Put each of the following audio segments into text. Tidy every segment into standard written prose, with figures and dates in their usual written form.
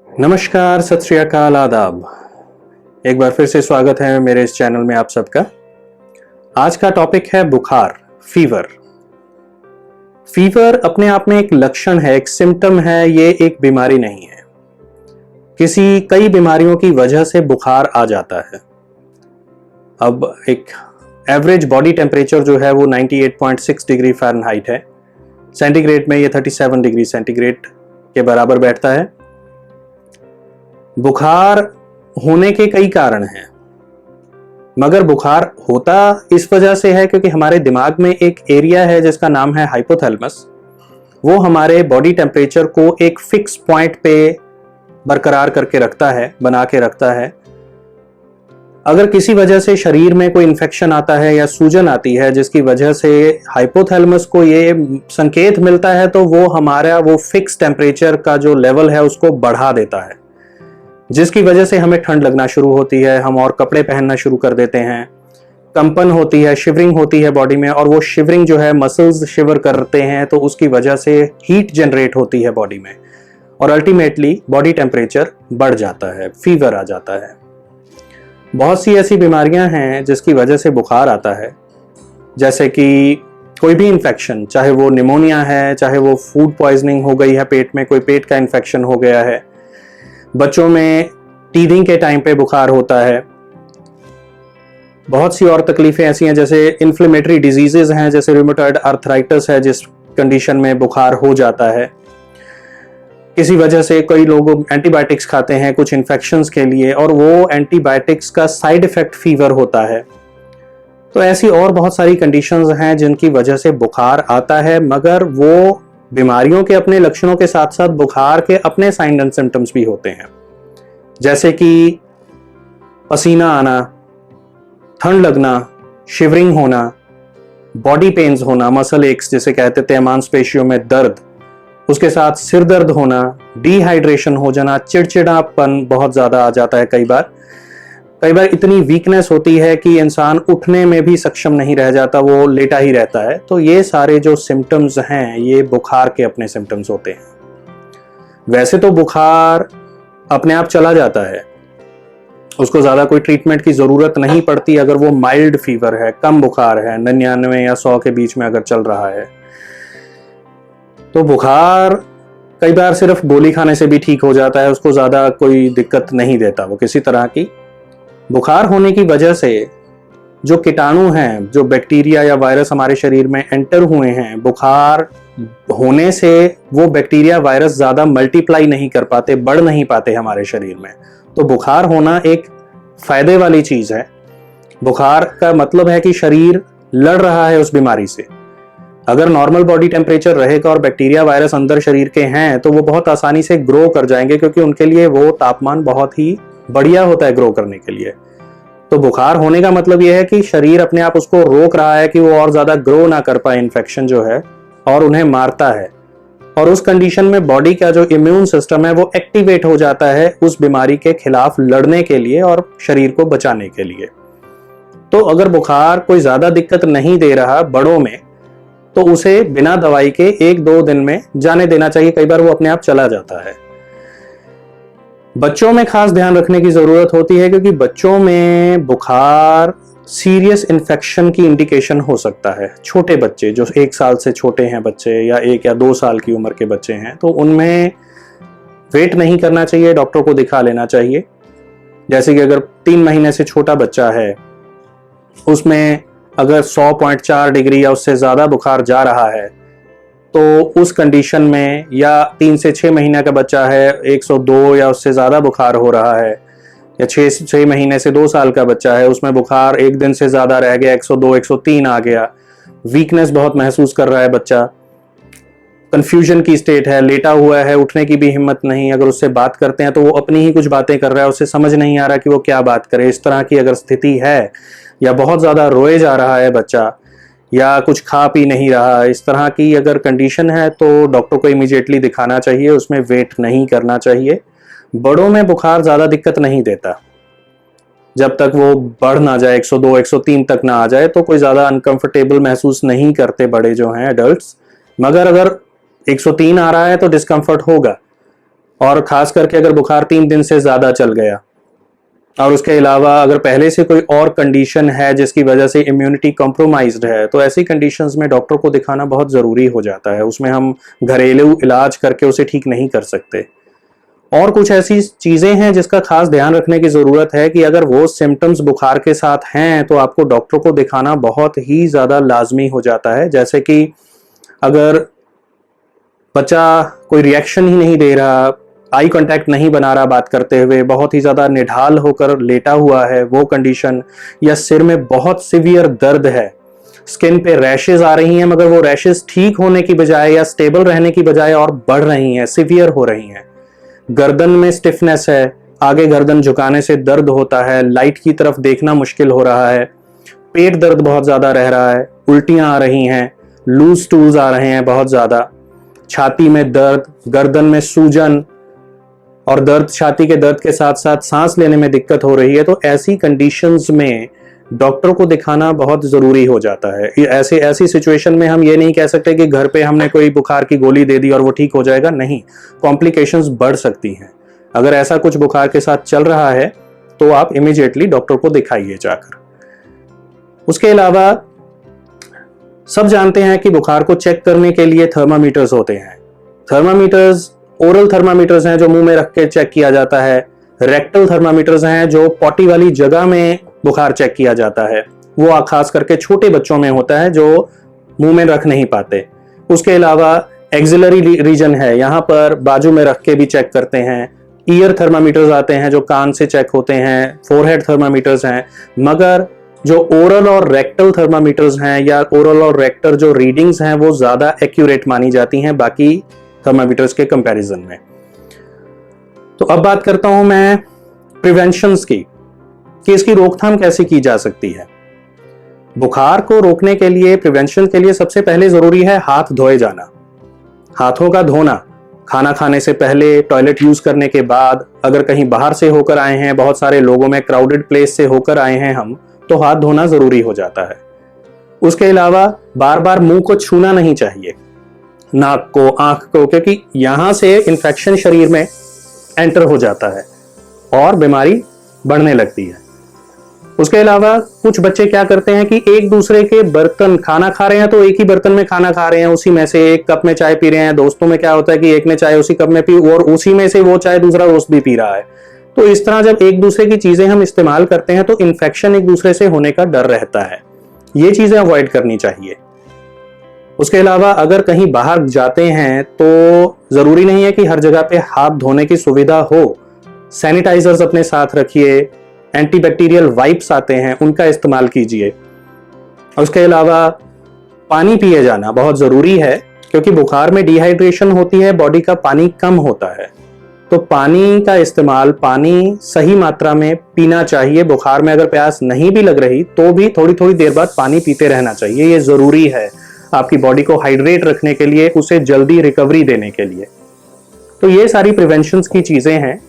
नमस्कार, सत श्री अकाल, आदाब। एक बार फिर से स्वागत है मेरे इस चैनल में आप सबका। आज का टॉपिक है बुखार, फीवर। फीवर अपने आप में एक लक्षण है, एक सिम्टम है, ये एक बीमारी नहीं है। कई बीमारियों की वजह से बुखार आ जाता है। अब एक एवरेज बॉडी टेम्परेचर जो है वो 98.6 डिग्री फ़ारेनहाइट है। सेंटीग्रेड में ये 37 डिग्री सेंटीग्रेड के बराबर बैठता है। बुखार होने के कई कारण हैं, मगर बुखार होता इस वजह से है क्योंकि हमारे दिमाग में एक एरिया है जिसका नाम है हाइपोथैलेमस। वो हमारे बॉडी टेम्परेचर को एक फिक्स पॉइंट पे बरकरार करके रखता है, बना के रखता है। अगर किसी वजह से शरीर में कोई इन्फेक्शन आता है या सूजन आती है जिसकी वजह से हाइपोथैलेमस को ये संकेत मिलता है, तो वो हमारा वो फिक्स टेम्परेचर का जो लेवल है उसको बढ़ा देता है, जिसकी वजह से हमें ठंड लगना शुरू होती है, हम और कपड़े पहनना शुरू कर देते हैं, कंपन होती है, शिवरिंग होती है बॉडी में, और वो शिवरिंग जो है मसल्स शिवर करते हैं तो उसकी वजह से हीट जनरेट होती है बॉडी में और अल्टीमेटली बॉडी टेम्परेचर बढ़ जाता है, फीवर आ जाता है। बहुत सी ऐसी बीमारियां हैं जिसकी वजह से बुखार आता है, जैसे कि कोई भी इन्फेक्शन, चाहे वो निमोनिया है, चाहे वो फूड पॉइजनिंग हो गई है, पेट में कोई पेट का इन्फेक्शन हो गया है, बच्चों में टीथिंग के टाइम पे बुखार होता है। बहुत सी और तकलीफें ऐसी हैं जैसे इन्फ्लेमेटरी डिजीजेज हैं, जैसे रूमेटॉइड आर्थराइटिस है जिस कंडीशन में बुखार हो जाता है। किसी वजह से कई लोग एंटीबायोटिक्स खाते हैं कुछ इन्फेक्शंस के लिए और वो एंटीबायोटिक्स का साइड इफेक्ट फीवर होता है। तो ऐसी और बहुत सारी कंडीशंस हैं जिनकी वजह से बुखार आता है, मगर वो बीमारियों के अपने लक्षणों के साथ साथ बुखार के अपने साइन एंड सिम्टम्स भी होते हैं, जैसे कि पसीना आना, ठंड लगना, शिवरिंग होना, बॉडी पेन्स होना, मसल एक्स जिसे कहते थे, मांसपेशियों में दर्द, उसके साथ सिर दर्द होना, डिहाइड्रेशन हो जाना, चिड़चिड़ापन बहुत ज्यादा आ जाता है। कई बार इतनी वीकनेस होती है कि इंसान उठने में भी सक्षम नहीं रह जाता, वो लेटा ही रहता है। तो ये सारे जो सिम्टम्स हैं ये बुखार के अपने सिम्टम्स होते हैं। वैसे तो बुखार अपने आप चला जाता है, उसको ज्यादा कोई ट्रीटमेंट की जरूरत नहीं पड़ती अगर वो माइल्ड फीवर है, कम बुखार है, 99 या 100 के बीच में अगर चल रहा है। तो बुखार कई बार सिर्फ गोली खाने से भी ठीक हो जाता है, उसको ज्यादा कोई दिक्कत नहीं देता वो किसी तरह की। बुखार होने की वजह से जो कीटाणु हैं, जो बैक्टीरिया या वायरस हमारे शरीर में एंटर हुए हैं, बुखार होने से वो बैक्टीरिया वायरस ज्यादा मल्टीप्लाई नहीं कर पाते, बढ़ नहीं पाते हमारे शरीर में। तो बुखार होना एक फायदे वाली चीज है। बुखार का मतलब है कि शरीर लड़ रहा है उस बीमारी से। अगर नॉर्मल बॉडी टेम्परेचर रहेगा और बैक्टीरिया वायरस अंदर शरीर के हैं तो वो बहुत आसानी से ग्रो कर जाएंगे, क्योंकि उनके लिए वो तापमान बहुत ही बढ़िया होता है ग्रो करने के लिए। तो बुखार होने का मतलब यह है कि शरीर अपने आप उसको रोक रहा है कि वो और ज्यादा ग्रो ना कर पाए इन्फेक्शन जो है, और उन्हें मारता है। और उस कंडीशन में बॉडी का जो इम्यून सिस्टम है वो एक्टिवेट हो जाता है उस बीमारी के खिलाफ लड़ने के लिए और शरीर को बचाने के लिए। तो अगर बुखार कोई ज्यादा दिक्कत नहीं दे रहा बड़ों में, तो उसे बिना दवाई के 1-2 दिन में जाने देना चाहिए। कई बार वो अपने आप चला जाता है। बच्चों में खास ध्यान रखने की जरूरत होती है, क्योंकि बच्चों में बुखार सीरियस इन्फेक्शन की इंडिकेशन हो सकता है। छोटे बच्चे जो 1 साल से छोटे हैं बच्चे, या 1 या 2 साल की उम्र के बच्चे हैं, तो उनमें वेट नहीं करना चाहिए, डॉक्टर को दिखा लेना चाहिए। जैसे कि अगर 3 महीने से छोटा बच्चा है, उसमें अगर 100.4 डिग्री या उससे ज्यादा बुखार जा रहा है, तो उस कंडीशन में, या 3 से 6 महीने का बच्चा है, 102 या उससे ज्यादा बुखार हो रहा है, या 6 महीने से 2 साल का बच्चा है, उसमें बुखार 1 दिन से ज्यादा रह गया, 102 103 आ गया, वीकनेस बहुत महसूस कर रहा है बच्चा, कंफ्यूजन की स्टेट है, लेटा हुआ है, उठने की भी हिम्मत नहीं, अगर उससे बात करते हैं तो वो अपनी ही कुछ बातें कर रहा है, उसे समझ नहीं आ रहा कि वो क्या बात करे, इस तरह की अगर स्थिति है, या बहुत ज्यादा रोए जा रहा है बच्चा, या कुछ खा पी नहीं रहा, इस तरह की अगर कंडीशन है तो डॉक्टर को इमीडिएटली दिखाना चाहिए, उसमें वेट नहीं करना चाहिए। बड़ों में बुखार ज्यादा दिक्कत नहीं देता, जब तक वो बढ़ ना जाए, 102 103 तक ना आ जाए, तो कोई ज्यादा अनकंफर्टेबल महसूस नहीं करते बड़े जो हैं एडल्ट्स। मगर अगर 103 आ रहा है तो डिस्कंफर्ट होगा। और खास करके अगर बुखार 3 दिन से ज़्यादा चल गया, और उसके अलावा अगर पहले से कोई और कंडीशन है जिसकी वजह से इम्यूनिटी कॉम्प्रोमाइज्ड है, तो ऐसी कंडीशंस में डॉक्टर को दिखाना बहुत ज़रूरी हो जाता है। उसमें हम घरेलू इलाज करके उसे ठीक नहीं कर सकते। और कुछ ऐसी चीज़ें हैं जिसका खास ध्यान रखने की ज़रूरत है कि अगर वो सिम्टम्स बुखार के साथ हैं तो आपको डॉक्टर को दिखाना बहुत ही ज़्यादा लाजमी हो जाता है। जैसे कि अगर बच्चा कोई रिएक्शन ही नहीं दे रहा, आई कांटेक्ट नहीं बना रहा बात करते हुए, बहुत ही ज़्यादा निढाल होकर लेटा हुआ है वो कंडीशन, या सिर में बहुत सिवियर दर्द है, स्किन पे रैशेज आ रही हैं मगर वो रैशेज ठीक होने की बजाय या स्टेबल रहने की बजाय और बढ़ रही हैं, सिवियर हो रही हैं, गर्दन में स्टिफनेस है, आगे गर्दन झुकाने से दर्द होता है, लाइट की तरफ देखना मुश्किल हो रहा है, पेट दर्द बहुत ज़्यादा रह रहा है, उल्टियाँ आ रही हैं, लूज स्टूल्स आ रहे हैं बहुत ज़्यादा, छाती में दर्द, गर्दन में सूजन और दर्द, छाती के दर्द के साथ साथ सांस लेने में दिक्कत हो रही है, तो ऐसी कंडीशंस में डॉक्टर को दिखाना बहुत ज़रूरी हो जाता है। ऐसी सिचुएशन में हम ये नहीं कह सकते कि घर पे हमने कोई बुखार की गोली दे दी और वो ठीक हो जाएगा, नहीं, कॉम्प्लिकेशंस बढ़ सकती हैं। अगर ऐसा कुछ बुखार के साथ चल रहा है तो आप इमीडिएटली डॉक्टर को दिखाइए जाकर। उसके अलावा सब जानते हैं कि बुखार को चेक करने के लिए थर्मामीटर्स होते हैं। थर्मामीटर्स ओरल थर्मामीटर्स हैं जो मुंह में रख के चेक किया जाता है, रेक्टल थर्मामीटर्स हैं जो पॉटी वाली जगह में बुखार चेक किया जाता है, वो खास करके छोटे बच्चों में होता है जो मुंह में रख नहीं पाते। उसके अलावा एक्सिलरी रीजन है, यहाँ पर बाजू में रख के भी चेक करते हैं। ईयर थर्मामीटर्स आते हैं जो कान से चेक होते हैं, फोरहेड थर्मामीटर्स हैं, मगर जो ओरल और रेक्टल थर्मामीटर्स हैं या ओरल और रेक्टर जो रीडिंग्स हैं वो ज्यादा एक्यूरेट मानी जाती हैं बाकी थर्मामीटर्स के कंपैरिजन में। तो अब बात करता हूं मैं प्रिवेंशंस की, कि इसकी रोकथाम कैसे की जा सकती है। बुखार को रोकने के लिए, प्रिवेंशन के लिए सबसे पहले जरूरी है हाथ धोए जाना। हाथों का धोना, खाना खाने से पहले, टॉयलेट यूज करने के बाद, अगर कहीं बाहर से होकर आए हैं, बहुत सारे लोगों में क्राउडेड प्लेस से होकर आए हैं हम, तो हाथ धोना जरूरी हो जाता है। उसके अलावा बार बार मुंह को छूना नहीं चाहिए, नाक को, आंख को, क्योंकि यहां से इंफेक्शन शरीर में एंटर हो जाता है और बीमारी बढ़ने लगती है। उसके अलावा कुछ बच्चे क्या करते हैं कि एक दूसरे के बर्तन, खाना खा रहे हैं तो एक ही बर्तन में खाना खा रहे हैं, उसी में से एक कप में चाय पी रहे हैं। दोस्तों में क्या होता है कि एक ने चाय उसी कप में पी और उसी में से वो चाय दूसरा दोस्त भी पी रहा है। तो इस तरह जब एक दूसरे की चीजें हम इस्तेमाल करते हैं तो इन्फेक्शन एक दूसरे से होने का डर रहता है। ये चीजें अवॉइड करनी चाहिए। उसके अलावा अगर कहीं बाहर जाते हैं तो जरूरी नहीं है कि हर जगह पे हाथ धोने की सुविधा हो। सैनिटाइजर्स अपने साथ रखिए, एंटीबैक्टीरियल वाइप्स आते हैं उनका इस्तेमाल कीजिए। उसके अलावा पानी पिए जाना बहुत जरूरी है, क्योंकि बुखार में डिहाइड्रेशन होती है, बॉडी का पानी कम होता है, तो पानी का इस्तेमाल, पानी सही मात्रा में पीना चाहिए। बुखार में अगर प्यास नहीं भी लग रही तो भी थोड़ी थोड़ी देर बाद पानी पीते रहना चाहिए, ये जरूरी है आपकी बॉडी को हाइड्रेट रखने के लिए, उसे जल्दी रिकवरी देने के लिए। तो ये सारी प्रिवेंशंस की चीजें हैं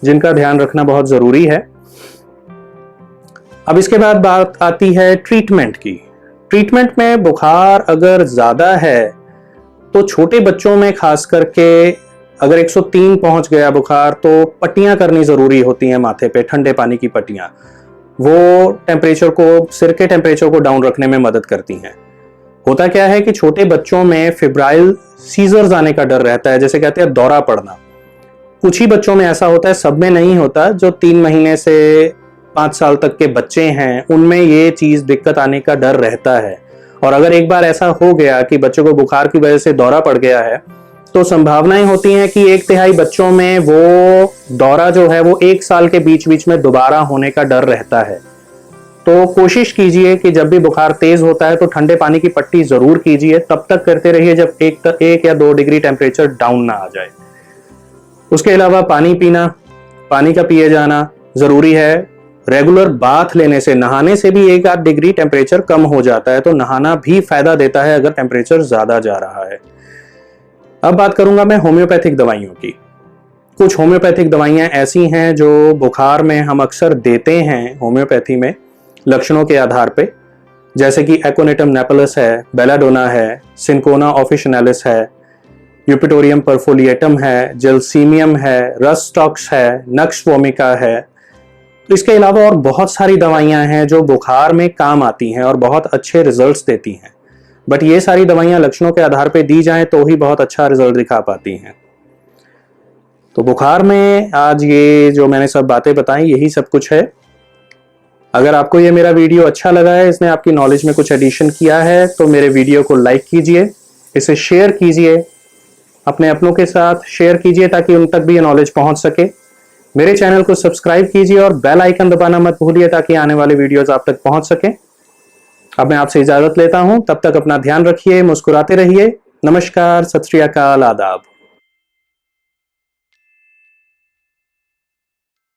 जिनका ध्यान रखना बहुत जरूरी है। अब इसके बाद बात आती है ट्रीटमेंट की। ट्रीटमेंट में बुखार अगर ज्यादा है तो छोटे बच्चों में खास करके अगर 103 पहुंच गया बुखार तो पट्टियां करनी जरूरी होती हैं माथे पे, ठंडे पानी की पट्टियां। वो टेम्परेचर को, सिर के टेम्परेचर को डाउन रखने में मदद करती हैं। होता क्या है कि छोटे बच्चों में फिब्राइल सीजर्स आने का डर रहता है, जैसे कहते हैं दौरा पड़ना। कुछ ही बच्चों में ऐसा होता है, सब में नहीं होता। जो 3 महीने से 5 साल तक के बच्चे हैं उनमें ये चीज दिक्कत आने का डर रहता है। और अगर एक बार ऐसा हो गया कि बच्चों को बुखार की वजह से दौरा पड़ गया है तो संभावनाएं होती हैं कि 1/3 बच्चों में वो दौरा जो है वो 1 साल के बीच बीच में दोबारा होने का डर रहता है। तो कोशिश कीजिए कि जब भी बुखार तेज होता है तो ठंडे पानी की पट्टी जरूर कीजिए, तब तक करते रहिए जब 1 या 2 डिग्री टेम्परेचर डाउन ना आ जाए। उसके अलावा पानी पीना, पानी का पिए जाना जरूरी है। रेगुलर बाथ लेने से, नहाने से भी 1-8 डिग्री टेम्परेचर कम हो जाता है, तो नहाना भी फायदा देता है अगर टेम्परेचर ज्यादा जा रहा है। अब बात करूंगा मैं होम्योपैथिक दवाइयों की। कुछ होम्योपैथिक दवाइयां ऐसी हैं जो बुखार में हम अक्सर देते हैं होम्योपैथी में लक्षणों के आधार पे, जैसे कि एकोनिटम नेपोलिस है, बेलाडोना है, सिंकोना ऑफिशिनालिस है, यूपिटोरियम परफोलिएटम है, जेलसीमियम है, रस्टॉक्स है, नक्स वोमिका है। तो इसके अलावा और बहुत सारी दवाइयां हैं जो बुखार में काम आती हैं और बहुत अच्छे रिजल्ट्स देती हैं। बट ये सारी दवाइयां लक्षणों के आधार पर दी जाएं तो ही बहुत अच्छा रिजल्ट दिखा पाती हैं। तो बुखार में आज ये जो मैंने सब बातें बताई यही सब कुछ है। अगर आपको ये मेरा वीडियो अच्छा लगा है, इसने आपकी नॉलेज में कुछ एडिशन किया है, तो मेरे वीडियो को लाइक कीजिए, इसे शेयर कीजिए, अपने अपनों के साथ शेयर कीजिए ताकि उन तक भी ये नॉलेज पहुंच सके। मेरे चैनल को सब्सक्राइब कीजिए और बेल आइकन दबाना मत भूलिए ताकि आने वाले वीडियोस आप तक पहुंच सके। अब मैं आपसे इजाजत लेता हूं, तब तक अपना ध्यान रखिए, मुस्कुराते रहिए। नमस्कार, सत श्री अकाल, आदाब।